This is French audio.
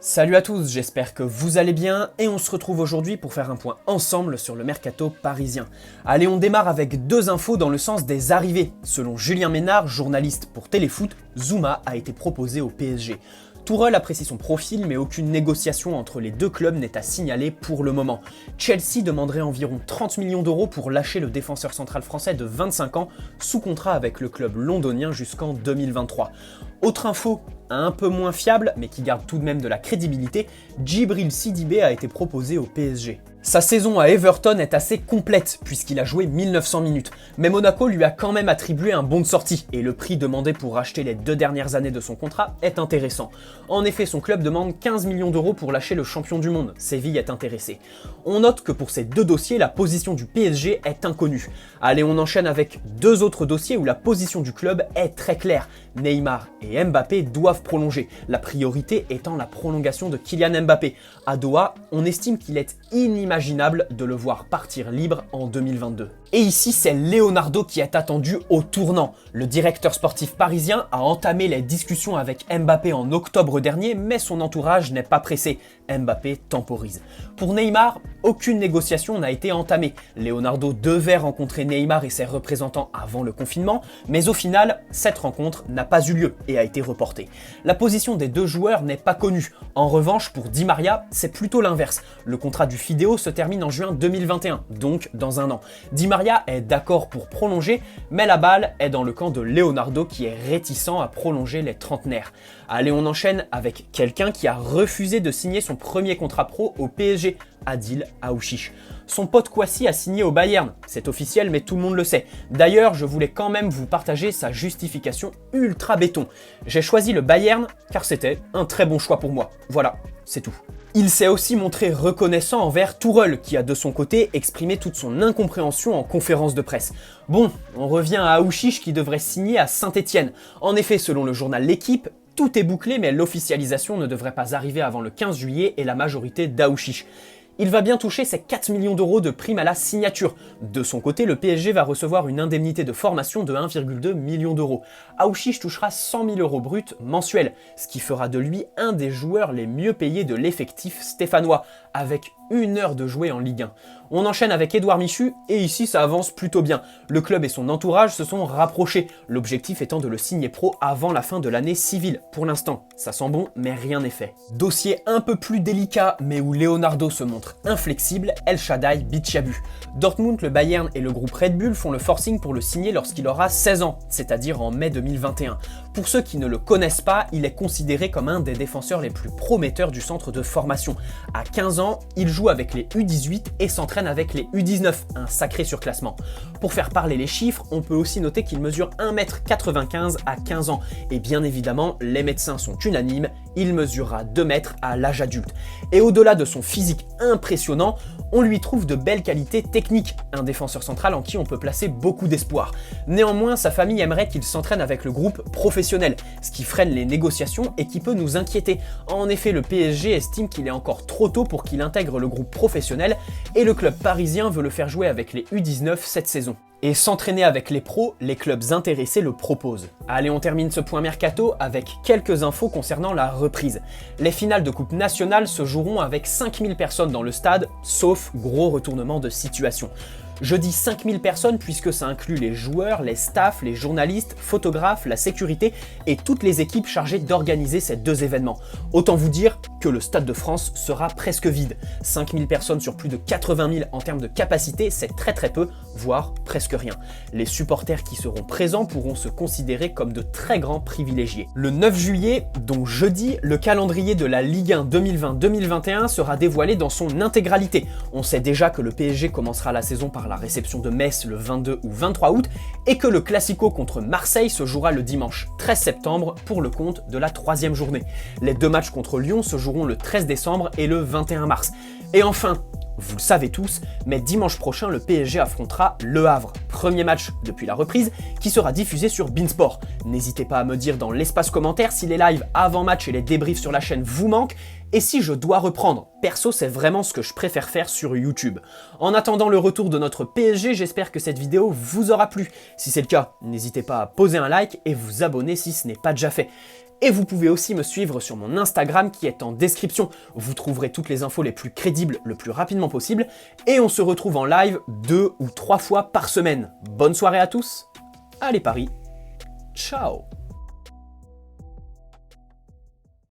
Salut à tous, j'espère que vous allez bien et on se retrouve aujourd'hui pour faire un point ensemble sur le mercato parisien. Allez, on démarre avec deux infos dans le sens des arrivées. Selon Julien Ménard, journaliste pour Téléfoot, Zouma a été proposé au PSG. Tourelle apprécie son profil, mais aucune négociation entre les deux clubs n'est à signaler pour le moment. Chelsea demanderait environ 30 millions d'euros pour lâcher le défenseur central français de 25 ans, sous contrat avec le club londonien jusqu'en 2023. Autre info, un peu moins fiable, mais qui garde tout de même de la crédibilité, Djibril Sidibé a été proposé au PSG. Sa saison à Everton est assez complète, puisqu'il a joué 1900 minutes, mais Monaco lui a quand même attribué un bon de sortie, et le prix demandé pour racheter les 2 dernières années de son contrat est intéressant. En effet, son club demande 15 millions d'euros pour lâcher le champion du monde, Séville est intéressé. On note que pour ces deux dossiers, la position du PSG est inconnue. Allez, on enchaîne avec deux autres dossiers où la position du club est très claire. Neymar et Mbappé doivent prolonger, la priorité étant la prolongation de Kylian Mbappé. À Doha, on estime qu'il est inimaginable de le voir partir libre en 2022. Et ici, c'est Leonardo qui est attendu au tournant. Le directeur sportif parisien a entamé les discussions avec Mbappé en octobre dernier, mais son entourage n'est pas pressé. Mbappé temporise. Pour Neymar, aucune négociation n'a été entamée. Leonardo devait rencontrer Neymar et ses représentants avant le confinement, mais au final, cette rencontre n'a pas eu lieu et a été reportée. La position des deux joueurs n'est pas connue. En revanche, pour Di Maria, c'est plutôt l'inverse. Le contrat du Fideo se termine en juin 2021, donc dans un an. Di Maria est d'accord pour prolonger, mais la balle est dans le camp de Leonardo qui est réticent à prolonger les trentenaires. Allez, on enchaîne avec quelqu'un qui a refusé de signer son premier contrat pro au PSG, Adil Aouchiche. Son pote Kouassi a signé au Bayern, c'est officiel mais tout le monde le sait. D'ailleurs, je voulais quand même vous partager sa justification ultra béton. J'ai choisi le Bayern car c'était un très bon choix pour moi. Voilà, c'est tout. Il s'est aussi montré reconnaissant envers Tourelle, qui a de son côté exprimé toute son incompréhension en conférence de presse. Bon, on revient à Aouchiche qui devrait signer à Saint-Etienne. En effet, selon le journal L'Équipe, tout est bouclé mais l'officialisation ne devrait pas arriver avant le 15 juillet et la majorité d'Aouchiche. Il va bien toucher ses 4 millions d'euros de prime à la signature. De son côté, le PSG va recevoir une indemnité de formation de 1,2 million d'euros. Aouchiche touchera 100 000 euros bruts mensuels, ce qui fera de lui un des joueurs les mieux payés de l'effectif stéphanois, avec 1 heure de jouer en Ligue 1. On enchaîne avec Édouard Michu, et ici ça avance plutôt bien. Le club et son entourage se sont rapprochés, l'objectif étant de le signer pro avant la fin de l'année civile. Pour l'instant, ça sent bon, mais rien n'est fait. Dossier un peu plus délicat, mais où Leonardo se montre inflexible, El Shaddai Bichabou. Dortmund, le Bayern et le groupe Red Bull font le forcing pour le signer lorsqu'il aura 16 ans, c'est-à-dire en mai 2021. Pour ceux qui ne le connaissent pas, il est considéré comme un des défenseurs les plus prometteurs du centre de formation. À 15 ans, il joue avec les U18 et s'entraîne avec les U19, un sacré surclassement. Pour faire parler les chiffres, on peut aussi noter qu'il mesure 1,95 m à 15 ans. Et bien évidemment, les médecins sont unanimes, il mesurera 2 mètres à l'âge adulte. Et au-delà de son physique impressionnant, on lui trouve de belles qualités techniques, un défenseur central en qui on peut placer beaucoup d'espoir. Néanmoins, sa famille aimerait qu'il s'entraîne avec le groupe professionnel, ce qui freine les négociations et qui peut nous inquiéter. En effet, le PSG estime qu'il est encore trop tôt pour qu'il intègre le groupe professionnel et le club parisien veut le faire jouer avec les U19 cette saison. Et s'entraîner avec les pros, les clubs intéressés le proposent. Allez, on termine ce point mercato avec quelques infos concernant la reprise. Les finales de Coupe nationale se joueront avec 5000 personnes dans le stade, sauf gros retournement de situation. Je dis 5000 personnes puisque ça inclut les joueurs, les staffs, les journalistes, photographes, la sécurité et toutes les équipes chargées d'organiser ces deux événements. Autant vous dire que le Stade de France sera presque vide. 5000 personnes sur plus de 80 000 en termes de capacité, c'est très peu, voire presque rien. Les supporters qui seront présents pourront se considérer comme de très grands privilégiés. Le 9 juillet, donc jeudi, le calendrier de la Ligue 1 2020-2021 sera dévoilé dans son intégralité. On sait déjà que le PSG commencera la saison par la réception de Metz le 22 ou 23 août et que le Classico contre Marseille se jouera le dimanche 13 septembre pour le compte de la 3e journée. Les deux matchs contre Lyon se joueront le 13 décembre et le 21 mars. Et enfin, vous le savez tous, mais dimanche prochain, le PSG affrontera Le Havre. Premier match depuis la reprise, qui sera diffusé sur Beansport. N'hésitez pas à me dire dans l'espace commentaire si les lives avant-match et les débriefs sur la chaîne vous manquent, et si je dois reprendre. Perso, c'est vraiment ce que je préfère faire sur YouTube. En attendant le retour de notre PSG, j'espère que cette vidéo vous aura plu. Si c'est le cas, n'hésitez pas à poser un like et vous abonner si ce n'est pas déjà fait. Et vous pouvez aussi me suivre sur mon Instagram qui est en description. Vous trouverez toutes les infos les plus crédibles le plus rapidement possible. Et on se retrouve en live 2 ou 3 fois par semaine. Bonne soirée à tous. Allez Paris. Ciao.